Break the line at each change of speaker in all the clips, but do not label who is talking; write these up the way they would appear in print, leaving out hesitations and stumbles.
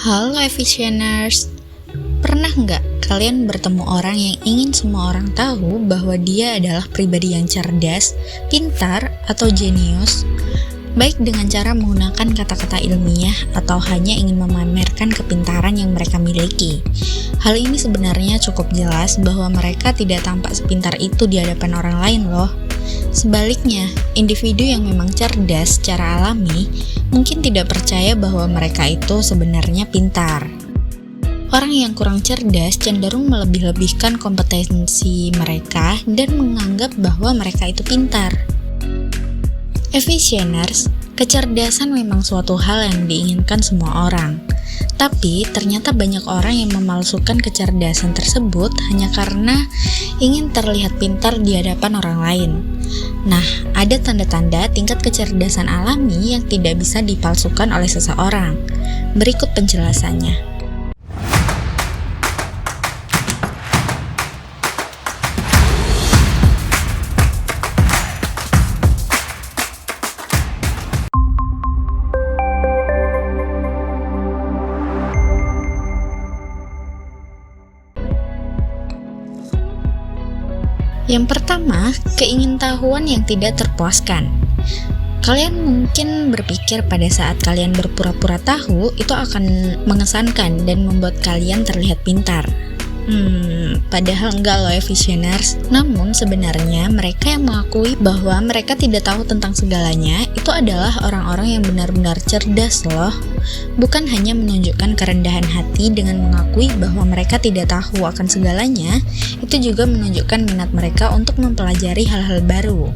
Halo Efficieners, pernah nggak kalian bertemu orang yang ingin semua orang tahu bahwa dia adalah pribadi yang cerdas, pintar, atau jenius? Baik dengan cara menggunakan kata-kata ilmiah atau hanya ingin memamerkan kepintaran yang mereka miliki. Hal ini sebenarnya cukup jelas bahwa mereka tidak tampak sepintar itu di hadapan orang lain loh. Sebaliknya, individu yang memang cerdas secara alami mungkin tidak percaya bahwa mereka itu sebenarnya pintar. Orang yang kurang cerdas cenderung melebih-lebihkan kompetensi mereka dan menganggap bahwa mereka itu pintar. Efficieners, kecerdasan memang suatu hal yang diinginkan semua orang. Tapi ternyata banyak orang yang memalsukan kecerdasan tersebut hanya karena ingin terlihat pintar di hadapan orang lain. Nah, ada tanda-tanda tingkat kecerdasan alami yang tidak bisa dipalsukan oleh seseorang. Berikut penjelasannya. Yang pertama, keingintahuan yang tidak terpuaskan. Kalian mungkin berpikir pada saat kalian berpura-pura tahu, itu akan mengesankan dan membuat kalian terlihat pintar. Padahal enggak loh Efficieners. Namun sebenarnya mereka yang mengakui bahwa mereka tidak tahu tentang segalanya, itu adalah orang-orang yang benar-benar cerdas loh. Bukan hanya menunjukkan kerendahan hati dengan mengakui bahwa mereka tidak tahu akan segalanya, itu juga menunjukkan minat mereka untuk mempelajari hal-hal baru.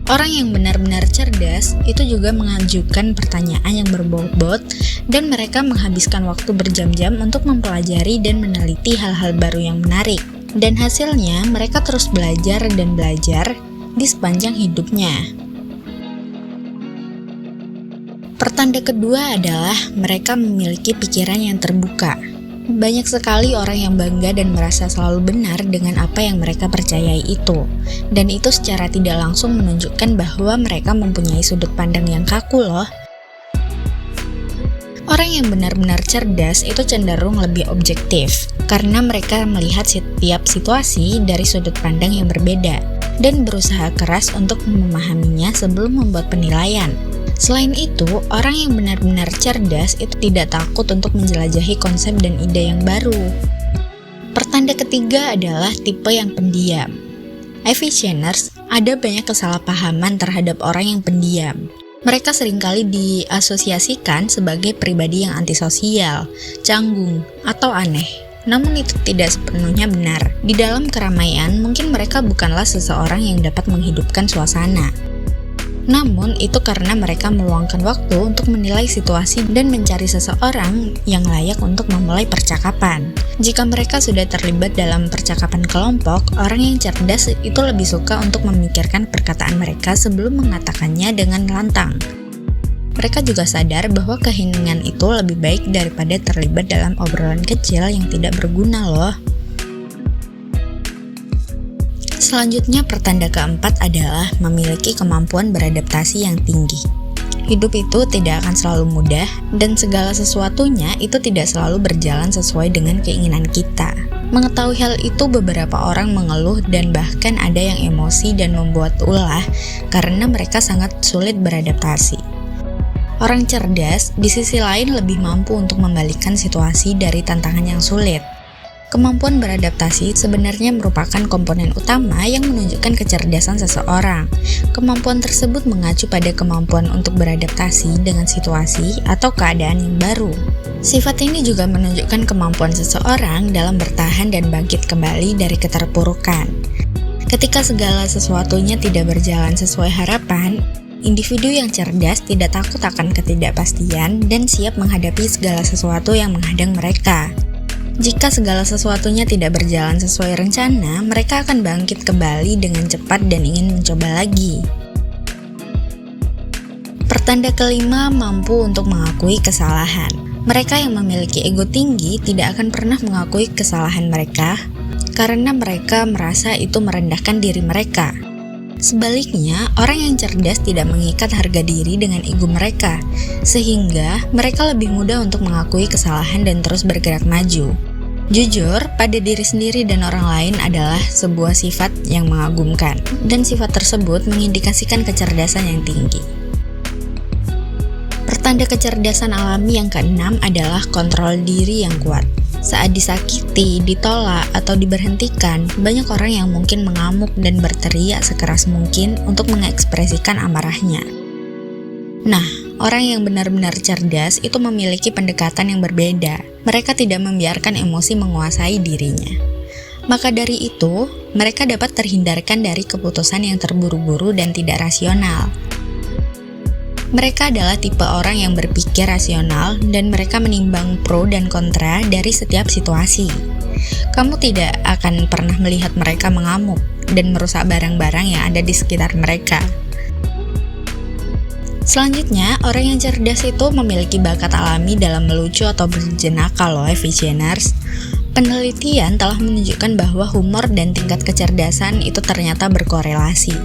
Orang yang benar-benar cerdas itu juga mengajukan pertanyaan yang berbobot dan mereka menghabiskan waktu berjam-jam untuk mempelajari dan meneliti hal-hal baru yang menarik. Dan hasilnya mereka terus belajar dan belajar di sepanjang hidupnya. Pertanda kedua adalah mereka memiliki pikiran yang terbuka. Banyak sekali orang yang bangga dan merasa selalu benar dengan apa yang mereka percayai itu. Dan itu secara tidak langsung menunjukkan bahwa mereka mempunyai sudut pandang yang kaku loh. Orang yang benar-benar cerdas itu cenderung lebih objektif, karena mereka melihat setiap situasi dari sudut pandang yang berbeda, dan berusaha keras untuk memahaminya sebelum membuat penilaian. Selain itu, orang yang benar-benar cerdas itu tidak takut untuk menjelajahi konsep dan ide yang baru. Pertanda ketiga adalah tipe yang pendiam. Efficieners, ada banyak kesalahpahaman terhadap orang yang pendiam. Mereka seringkali diasosiasikan sebagai pribadi yang antisosial, canggung, atau aneh. Namun itu tidak sepenuhnya benar. Di dalam keramaian, mungkin mereka bukanlah seseorang yang dapat menghidupkan suasana. Namun, itu karena mereka meluangkan waktu untuk menilai situasi dan mencari seseorang yang layak untuk memulai percakapan. Jika mereka sudah terlibat dalam percakapan kelompok, orang yang cerdas itu lebih suka untuk memikirkan perkataan mereka sebelum mengatakannya dengan lantang. Mereka juga sadar bahwa keheningan itu lebih baik daripada terlibat dalam obrolan kecil yang tidak berguna loh. Selanjutnya, pertanda keempat adalah memiliki kemampuan beradaptasi yang tinggi. Hidup itu tidak akan selalu mudah, dan segala sesuatunya itu tidak selalu berjalan sesuai dengan keinginan kita. Mengetahui hal itu, beberapa orang mengeluh dan bahkan ada yang emosi dan membuat ulah karena mereka sangat sulit beradaptasi. Orang cerdas, di sisi lain lebih mampu untuk membalikkan situasi dari tantangan yang sulit. Kemampuan beradaptasi sebenarnya merupakan komponen utama yang menunjukkan kecerdasan seseorang. Kemampuan tersebut mengacu pada kemampuan untuk beradaptasi dengan situasi atau keadaan yang baru. Sifat ini juga menunjukkan kemampuan seseorang dalam bertahan dan bangkit kembali dari keterpurukan. Ketika segala sesuatunya tidak berjalan sesuai harapan, individu yang cerdas tidak takut akan ketidakpastian dan siap menghadapi segala sesuatu yang menghadang mereka. Jika segala sesuatunya tidak berjalan sesuai rencana, mereka akan bangkit kembali dengan cepat dan ingin mencoba lagi. Pertanda kelima, mampu untuk mengakui kesalahan. Mereka yang memiliki ego tinggi tidak akan pernah mengakui kesalahan mereka karena mereka merasa itu merendahkan diri mereka. Sebaliknya, orang yang cerdas tidak mengikat harga diri dengan ego mereka, sehingga mereka lebih mudah untuk mengakui kesalahan dan terus bergerak maju. Jujur pada diri sendiri dan orang lain adalah sebuah sifat yang mengagumkan, dan sifat tersebut mengindikasikan kecerdasan yang tinggi. Pertanda kecerdasan alami yang keenam adalah kontrol diri yang kuat. Saat disakiti, ditolak, atau diberhentikan, banyak orang yang mungkin mengamuk dan berteriak sekeras mungkin untuk mengekspresikan amarahnya. Nah, orang yang benar-benar cerdas itu memiliki pendekatan yang berbeda. Mereka tidak membiarkan emosi menguasai dirinya. Maka dari itu, mereka dapat terhindarkan dari keputusan yang terburu-buru dan tidak rasional. Mereka adalah tipe orang yang berpikir rasional dan mereka menimbang pro dan kontra dari setiap situasi. Kamu tidak akan pernah melihat mereka mengamuk dan merusak barang-barang yang ada di sekitar mereka. Selanjutnya, orang yang cerdas itu memiliki bakat alami dalam melucu atau berjenaka loh, Visioners. Penelitian telah menunjukkan bahwa humor dan tingkat kecerdasan itu ternyata berkorelasi.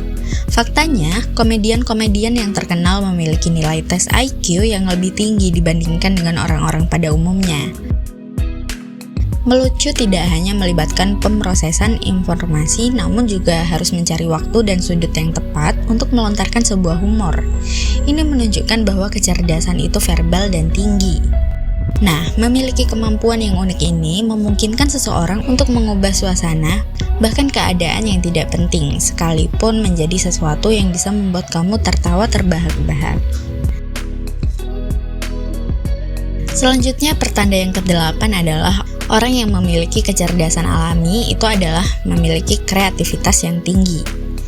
Faktanya, komedian-komedian yang terkenal memiliki nilai tes IQ yang lebih tinggi dibandingkan dengan orang-orang pada umumnya. Melucu tidak hanya melibatkan pemrosesan informasi, namun juga harus mencari waktu dan sudut yang tepat untuk melontarkan sebuah humor. Ini menunjukkan bahwa kecerdasan itu verbal dan tinggi. Nah, memiliki kemampuan yang unik ini memungkinkan seseorang untuk mengubah suasana, bahkan keadaan yang tidak penting, sekalipun menjadi sesuatu yang bisa membuat kamu tertawa terbahak-bahak. Selanjutnya, pertanda yang ke-8 adalah orang yang memiliki kecerdasan alami itu adalah memiliki kreativitas yang tinggi.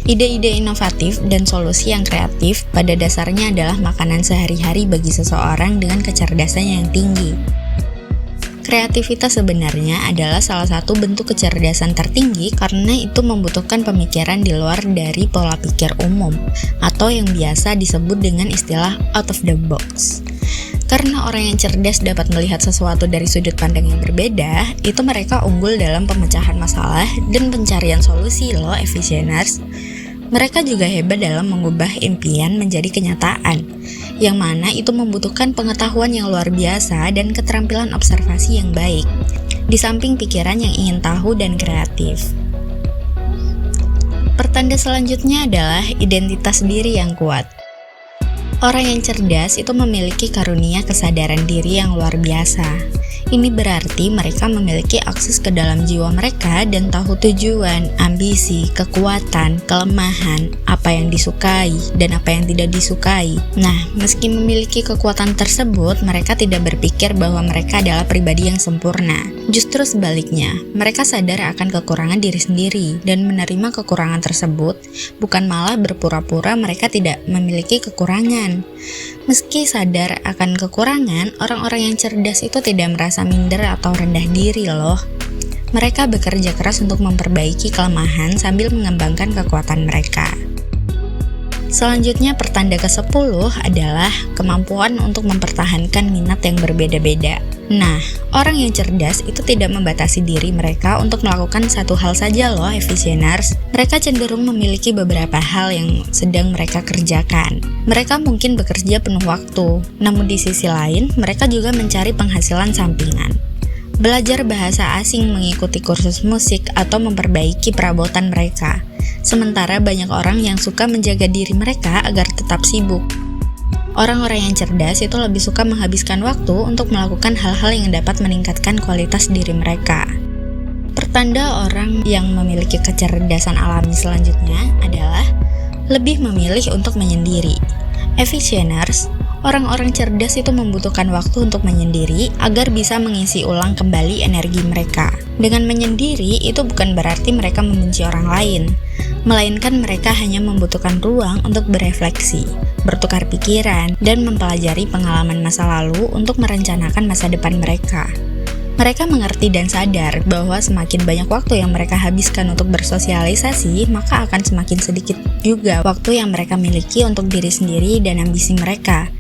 Ide-ide inovatif dan solusi yang kreatif pada dasarnya adalah makanan sehari-hari bagi seseorang dengan kecerdasan yang tinggi. Kreativitas sebenarnya adalah salah satu bentuk kecerdasan tertinggi karena itu membutuhkan pemikiran di luar dari pola pikir umum, atau yang biasa disebut dengan istilah out of the box. Karena orang yang cerdas dapat melihat sesuatu dari sudut pandang yang berbeda, itu mereka unggul dalam pemecahan masalah dan pencarian solusi loh, Visioners. Mereka juga hebat dalam mengubah impian menjadi kenyataan, yang mana itu membutuhkan pengetahuan yang luar biasa dan keterampilan observasi yang baik, di samping pikiran yang ingin tahu dan kreatif. Pertanda selanjutnya adalah identitas diri yang kuat. Orang yang cerdas itu memiliki karunia kesadaran diri yang luar biasa. Ini berarti mereka memiliki akses ke dalam jiwa mereka dan tahu tujuan, ambisi, kekuatan, kelemahan, apa yang disukai, dan apa yang tidak disukai. Nah, meski memiliki kekuatan tersebut, mereka tidak berpikir bahwa mereka adalah pribadi yang sempurna. Justru sebaliknya, mereka sadar akan kekurangan diri sendiri dan menerima kekurangan tersebut, bukan malah berpura-pura mereka tidak memiliki kekurangan. Meski sadar akan kekurangan, orang-orang yang cerdas itu tidak merasa minder atau rendah diri loh. Mereka bekerja keras untuk memperbaiki kelemahan sambil mengembangkan kekuatan mereka. Selanjutnya, pertanda ke-10 adalah kemampuan untuk mempertahankan minat yang berbeda-beda. Nah, orang yang cerdas itu tidak membatasi diri mereka untuk melakukan satu hal saja loh, Visioners. Mereka cenderung memiliki beberapa hal yang sedang mereka kerjakan. Mereka mungkin bekerja penuh waktu, namun di sisi lain, mereka juga mencari penghasilan sampingan. Belajar bahasa asing, mengikuti kursus musik, atau memperbaiki perabotan mereka. Sementara banyak orang yang suka menjaga diri mereka agar tetap sibuk. Orang-orang yang cerdas itu lebih suka menghabiskan waktu untuk melakukan hal-hal yang dapat meningkatkan kualitas diri mereka. Pertanda orang yang memiliki kecerdasan alami selanjutnya adalah lebih memilih untuk menyendiri. Visioners, orang-orang cerdas itu membutuhkan waktu untuk menyendiri agar bisa mengisi ulang kembali energi mereka. Dengan menyendiri itu bukan berarti mereka membenci orang lain, melainkan mereka hanya membutuhkan ruang untuk berefleksi, bertukar pikiran, dan mempelajari pengalaman masa lalu untuk merencanakan masa depan mereka. Mereka mengerti dan sadar bahwa semakin banyak waktu yang mereka habiskan untuk bersosialisasi, maka akan semakin sedikit juga waktu yang mereka miliki untuk diri sendiri dan ambisi mereka.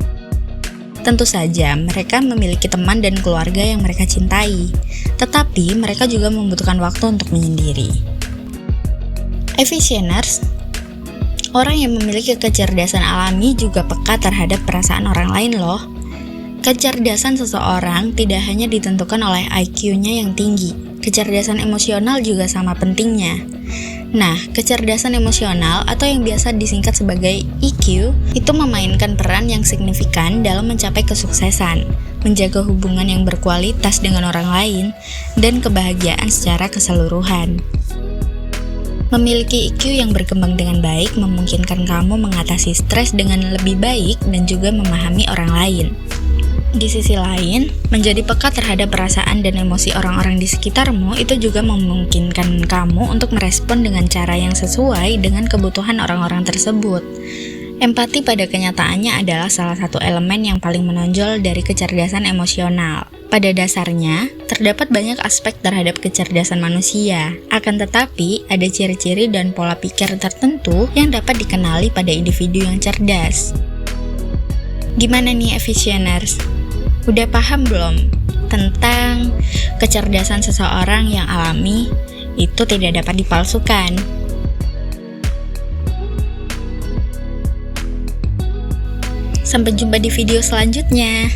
Tentu saja, mereka memiliki teman dan keluarga yang mereka cintai, tetapi mereka juga membutuhkan waktu untuk menyendiri. Visioners, Orang yang memiliki kecerdasan alami juga peka terhadap perasaan orang lain loh. Kecerdasan seseorang tidak hanya ditentukan oleh IQ-nya yang tinggi, kecerdasan emosional juga sama pentingnya. Nah, kecerdasan emosional atau yang biasa disingkat sebagai EQ itu memainkan peran yang signifikan dalam mencapai kesuksesan, menjaga hubungan yang berkualitas dengan orang lain, dan kebahagiaan secara keseluruhan. Memiliki EQ yang berkembang dengan baik memungkinkan kamu mengatasi stres dengan lebih baik dan juga memahami orang lain. Di sisi lain, menjadi peka terhadap perasaan dan emosi orang-orang di sekitarmu itu juga memungkinkan kamu untuk merespon dengan cara yang sesuai dengan kebutuhan orang-orang tersebut. Empati pada kenyataannya adalah salah satu elemen yang paling menonjol dari kecerdasan emosional. Pada dasarnya, terdapat banyak aspek terhadap kecerdasan manusia. Akan tetapi, ada ciri-ciri dan pola pikir tertentu yang dapat dikenali pada individu yang cerdas. Gimana nih Efficieners? Udah paham belum tentang kecerdasan seseorang yang alami itu tidak dapat dipalsukan? Sampai jumpa di video selanjutnya.